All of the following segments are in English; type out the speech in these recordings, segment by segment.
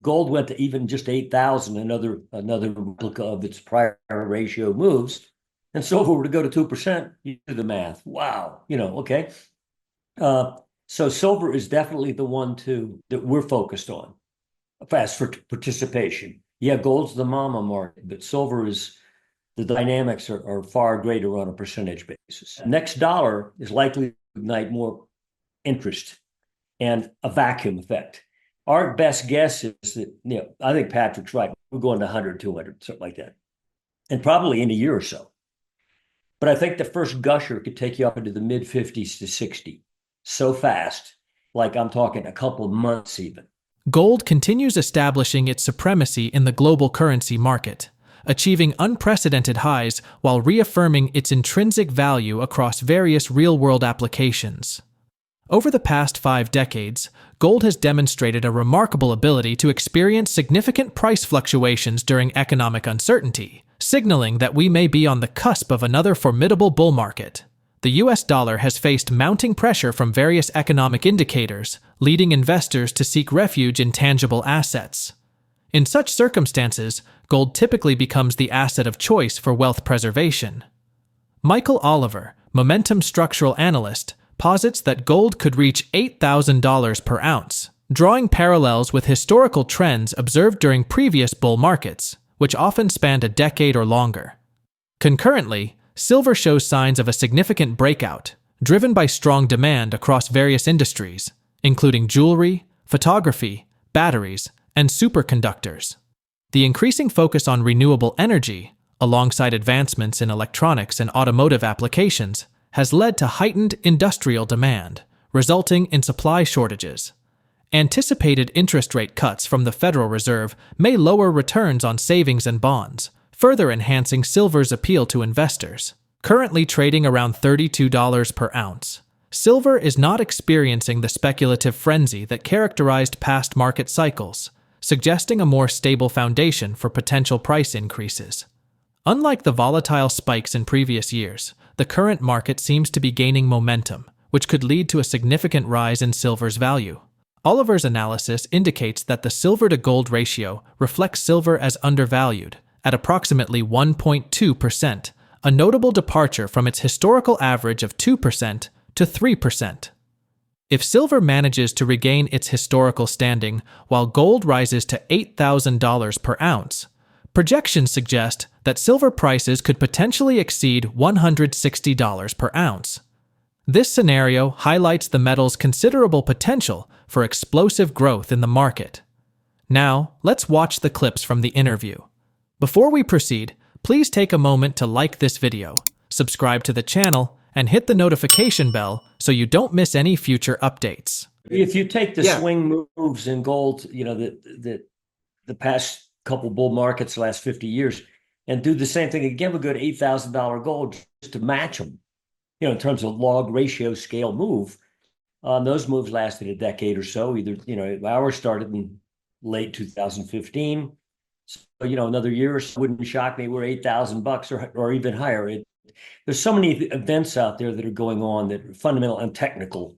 gold went to even just 8,000, another replica of its prior ratio moves. And silver were to go to 2%, you do the math. Wow. Okay. Uh, so silver is definitely the one that we're focused on. Fast for participation. Yeah, gold's the mama market, but silver is the dynamics are far greater on a percentage basis. Next dollar is likely to ignite more interest and a vacuum effect. Our best guess is that, I think Patrick's right. We're going to 100, 200, something like that, and probably in a year or so. But I think the first gusher could take you up into the mid 50s to 60 so fast, like I'm talking a couple of months even. Gold continues establishing its supremacy in the global currency market, achieving unprecedented highs while reaffirming its intrinsic value across various real-world applications. Over the past 5 decades, gold has demonstrated a remarkable ability to experience significant price fluctuations during economic uncertainty, signaling that we may be on the cusp of another formidable bull market. The US dollar has faced mounting pressure from various economic indicators, leading investors to seek refuge in tangible assets. In such circumstances, gold typically becomes the asset of choice for wealth preservation. Michael Oliver, momentum structural analyst, posits that gold could reach $8,000 per ounce, drawing parallels with historical trends observed during previous bull markets, which often spanned a decade or longer. Concurrently, silver shows signs of a significant breakout, driven by strong demand across various industries, including jewelry, photography, batteries, and superconductors. The increasing focus on renewable energy, alongside advancements in electronics and automotive applications, has led to heightened industrial demand, resulting in supply shortages. Anticipated interest rate cuts from the Federal Reserve may lower returns on savings and bonds, further enhancing silver's appeal to investors. Currently trading around $32 per ounce, silver is not experiencing the speculative frenzy that characterized past market cycles, suggesting a more stable foundation for potential price increases. Unlike the volatile spikes in previous years, the current market seems to be gaining momentum, which could lead to a significant rise in silver's value. Oliver's analysis indicates that the silver-to-gold ratio reflects silver as undervalued, at approximately 1.2%, a notable departure from its historical average of 2% to 3%. If silver manages to regain its historical standing while gold rises to $8,000 per ounce, projections suggest that silver prices could potentially exceed $160 per ounce. This scenario highlights the metal's considerable potential for explosive growth in the market. Now, let's watch the clips from the interview. Before we proceed, please take a moment to like this video, subscribe to the channel, and hit the notification bell so you don't miss any future updates. If you take the swing moves in gold, the past couple bull markets, the last 50 years, and do the same thing again, we'll go to $8,000 gold just to match them, in terms of log ratio scale move. Those moves lasted a decade or so. Either, ours started in late 2015. So, another year or so wouldn't shock me. We're $8,000 or even higher. There's so many events out there that are going on that are fundamental and technical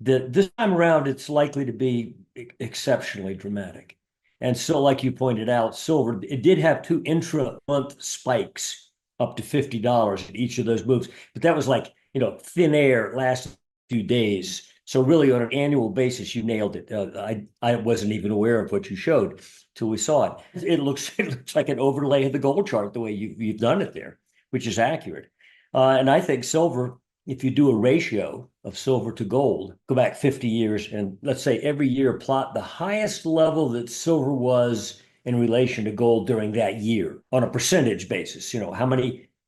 that this time around it's likely to be exceptionally dramatic. And so, like you pointed out, silver, it did have 2 intra-month spikes up to $50 at each of those moves, but that was like, thin air last few days. So really on an annual basis, you nailed it. I wasn't even aware of what you showed till we saw it. It looks like an overlay of the gold chart the way you've done it there, which is accurate. And I think silver, if you do a ratio of silver to gold, go back 50 years and let's say every year plot the highest level that silver was in relation to gold during that year on a percentage basis.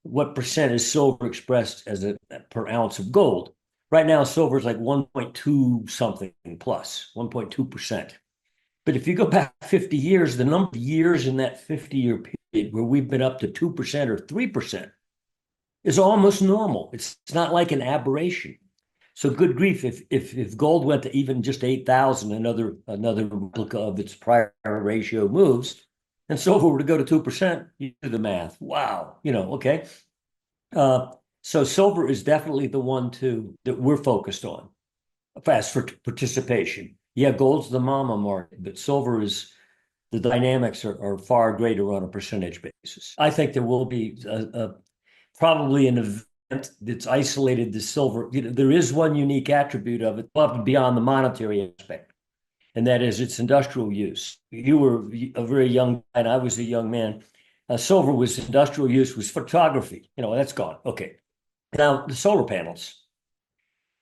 What percent is silver expressed as a per ounce of gold? Right now, silver is like 1.2 something plus, 1.2%. But if you go back 50 years, the number of years in that 50-year period where we've been up to 2% or 3% is almost normal. It's not like an aberration. So good grief, if gold went to even just 8,000, another replica of its prior ratio moves, and silver were to go to 2%, you do the math. Wow, okay. So silver is definitely the one that we're focused on. Fast for participation. Yeah, gold's the mama market, but silver is the dynamics are far greater on a percentage basis. I think there will be probably an event that's isolated the silver. There is one unique attribute of it above and beyond the monetary aspect, and that is its industrial use. You were a very young guy, and I was a young man. Silver was industrial use, was photography. That's gone. Okay. Now the solar panels.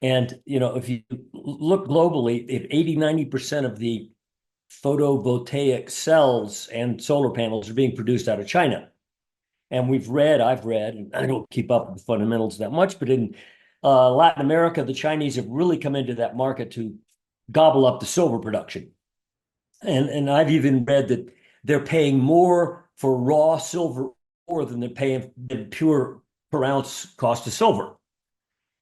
And, if you look globally, if 80, 90% of the photovoltaic cells and solar panels are being produced out of China. And I've read, and I don't keep up with the fundamentals that much, but in Latin America, the Chinese have really come into that market to gobble up the silver production. And I've even read that they're paying more for raw silver ore than they're paying the pure per ounce cost of silver.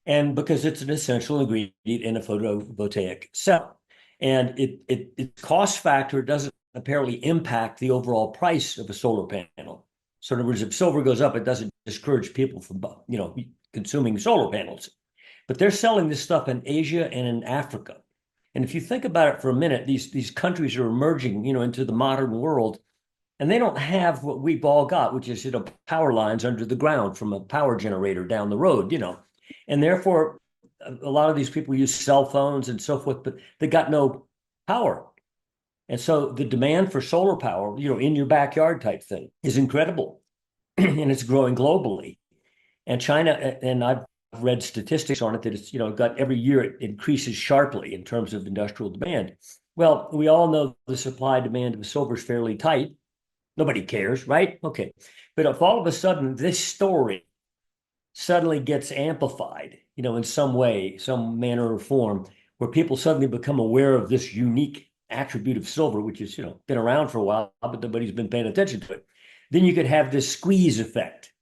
And because it's an essential ingredient in a photovoltaic cell. And its cost factor doesn't apparently impact the overall price of a solar panel. So in other words, if silver goes up, it doesn't discourage people from, consuming solar panels. But they're selling this stuff in Asia and in Africa. And if you think about it for a minute, these countries are emerging, into the modern world, and they don't have what we've all got, which is, power lines under the ground from a power generator down the road, And therefore, a lot of these people use cell phones and so forth, but they got no power. And so the demand for solar power, in your backyard type thing is incredible. And it's growing globally. And China, and I've read statistics on it that it's, got every year it increases sharply in terms of industrial demand. Well, we all know the supply demand of silver is fairly tight. Nobody cares, right? Okay. But if all of a sudden this story suddenly gets amplified, in some way, some manner or form, where people suddenly become aware of this unique attribute of silver, which has, been around for a while, but nobody's been paying attention to it. Then you could have this squeeze effect,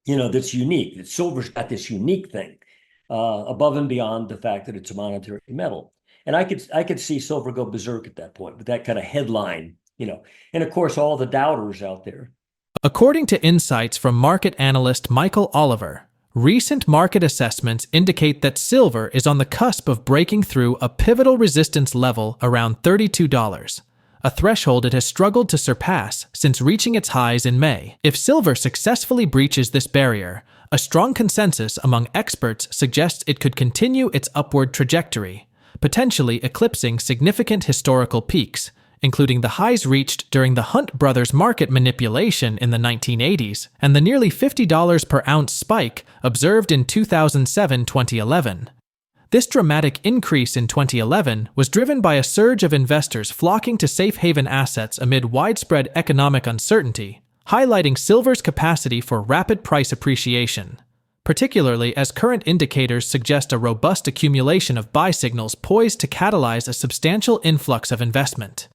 that's unique. That silver's got this unique thing above and beyond the fact that it's a monetary metal. And I could see silver go berserk at that point with that kind of headline, And of course, all the doubters out there. According to insights from market analyst Michael Oliver, recent market assessments indicate that silver is on the cusp of breaking through a pivotal resistance level around $32, a threshold it has struggled to surpass since reaching its highs in May. If silver successfully breaches this barrier, a strong consensus among experts suggests it could continue its upward trajectory, potentially eclipsing significant historical peaks, including the highs reached during the Hunt brothers market manipulation in the 1980s and the nearly $50 per ounce spike observed in 2007-2011. This dramatic increase in 2011 was driven by a surge of investors flocking to safe haven assets amid widespread economic uncertainty, highlighting silver's capacity for rapid price appreciation, particularly as current indicators suggest a robust accumulation of buy signals poised to catalyze a substantial influx of investment.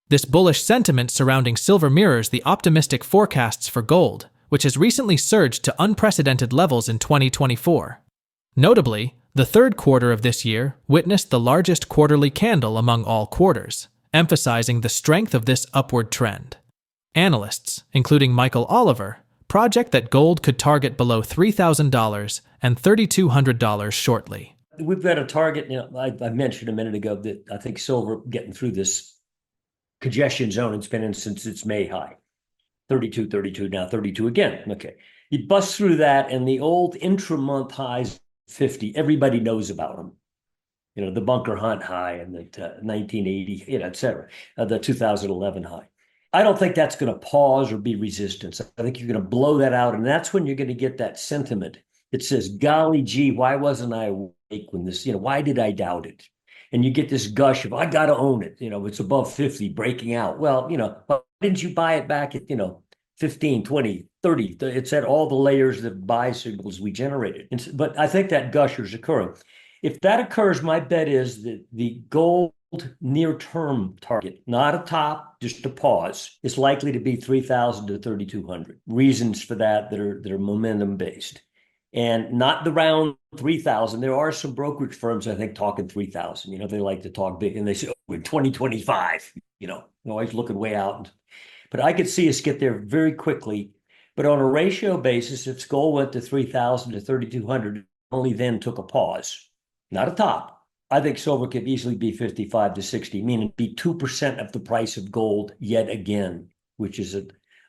This bullish sentiment surrounding silver mirrors the optimistic forecasts for gold, which has recently surged to unprecedented levels in 2024. Notably, the third quarter of this year witnessed the largest quarterly candle among all quarters, emphasizing the strength of this upward trend. Analysts, including Michael Oliver, project that gold could target below $3,000 and $3,200 shortly. We've got a target, I mentioned a minute ago that I think silver getting through this congestion zone it's been in since its May high. 32, now 32 again. Okay. You bust through that, and the old intra-month highs, 50, everybody knows about them. The Bunker Hunt high and the 1980, et cetera, the 2011 high. I don't think that's going to pause or be resistance. I think you're going to blow that out, and that's when you're going to get that sentiment that says, golly gee, why wasn't I awake when this, why did I doubt it? And you get this gush of, I got to own it. It's above 50, breaking out. Well, why didn't you buy it back at, 15, 20, 30? It's at all the layers of buy signals we generated. But I think that gush is occurring. If that occurs, my bet is that the gold near-term target, not a top, just a pause, is likely to be 3,000 to 3,200. Reasons for that are momentum-based. And not the round 3,000. There are some brokerage firms, I think, talking 3,000. They like to talk big, and they say, oh, in 2025, always looking way out. But I could see us get there very quickly. But on a ratio basis, if gold went to 3,000 to 3,200, only then took a pause, not a top. I think silver could easily be 55 to 60, meaning be 2% of the price of gold yet again, which is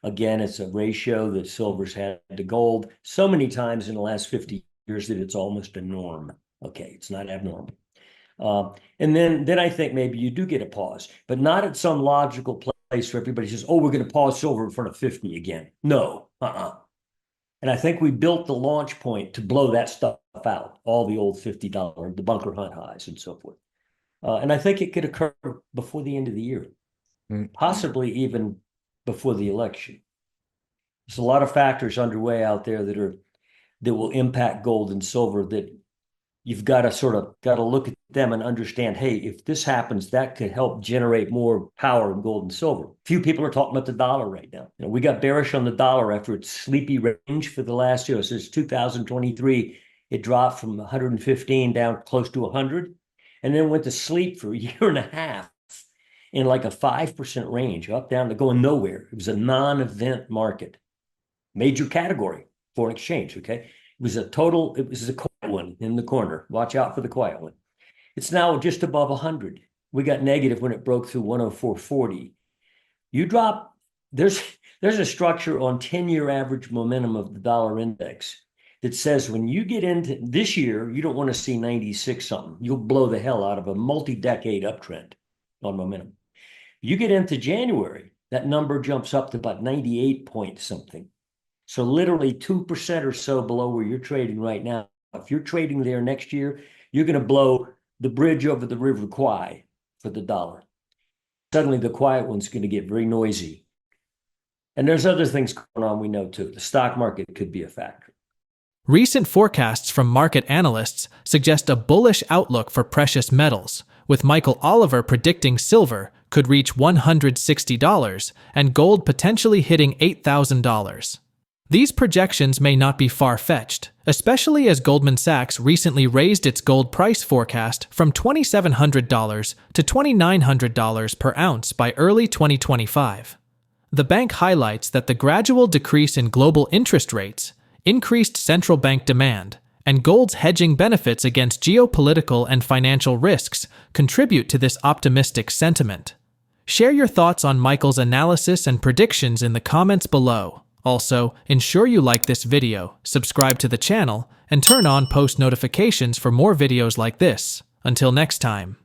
again, it's a ratio that silver's had to gold so many times in the last 50 years that it's almost a norm. Okay, it's not abnormal. And then I think maybe you do get a pause, but not at some logical place where everybody says, oh, we're going to pause silver in front of 50 again. No, And I think we built the launch point to blow that stuff out, all the old $50, the bunker hunt highs and so forth. And I think it could occur before the end of the year, possibly even before the election. There's a lot of factors underway out there that will impact gold and silver that you've got to look at them and understand, hey, if this happens, that could help generate more power in gold and silver. Few people are talking about the dollar right now. We got bearish on the dollar after its sleepy range for the last year. Since 2023, it dropped from 115 down close to 100, and then went to sleep for a year and a half in like a 5% range, up, down, to going nowhere. It was a non-event market. Major category, foreign exchange, okay? It was a quiet one in the corner. Watch out for the quiet one. It's now just above 100. We got negative when it broke through 104.40. You drop, there's a structure on 10-year average momentum of the dollar index that says when you get into this year, you don't want to see 96 something. You'll blow the hell out of a multi-decade uptrend on momentum. You get into January, that number jumps up to about 98 point something. So literally 2% or so below where you're trading right now. If you're trading there next year, you're going to blow the bridge over the River Kwai for the dollar. Suddenly the quiet one's going to get very noisy. And there's other things going on we know too. The stock market could be a factor. Recent forecasts from market analysts suggest a bullish outlook for precious metals, with Michael Oliver predicting silver could reach $160 and gold potentially hitting $8,000. These projections may not be far-fetched, especially as Goldman Sachs recently raised its gold price forecast from $2,700 to $2,900 per ounce by early 2025. The bank highlights that the gradual decrease in global interest rates, increased central bank demand, and gold's hedging benefits against geopolitical and financial risks contribute to this optimistic sentiment. Share your thoughts on Michael's analysis and predictions in the comments below. Also, ensure you like this video, subscribe to the channel, and turn on post notifications for more videos like this. Until next time.